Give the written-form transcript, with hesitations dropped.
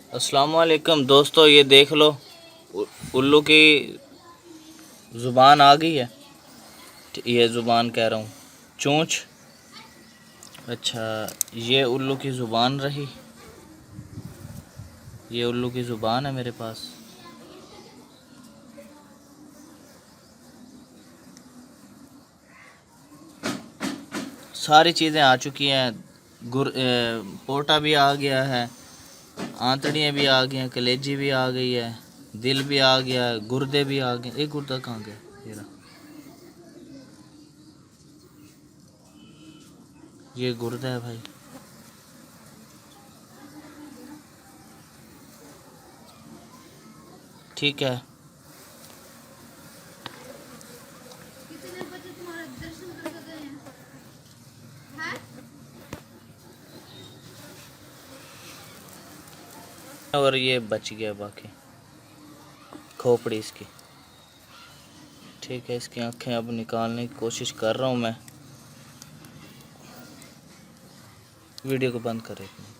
अस्सलाम वालेकुम दोस्तों, ये देख लो उल्लू की ज़ुबान आ गई है। ये ज़ुबान कह रहा हूँ, चोंच। अच्छा, ये उल्लू की ज़ुबान रही। ये उल्लू की ज़ुबान है मेरे पास। सारी चीज़ें आ चुकी हैं। पोटा भी आ गया है, आंतड़ियाँ भी आ गई हैं, कलेजी भी आ गई है, दिल भी आ गया है, गुर्दे भी आ गए। एक गुर्दा कहाँ गया? ये रहा, ये गुर्दा है भाई। ठीक है, कितने बजे तुम्हारे दर्शन करके गए हैं? और ये बच गया बाकी खोपड़ी इसकी। ठीक है, इसकी आंखें अब निकालने की कोशिश कर रहा हूँ मैं। वीडियो को बंद करें।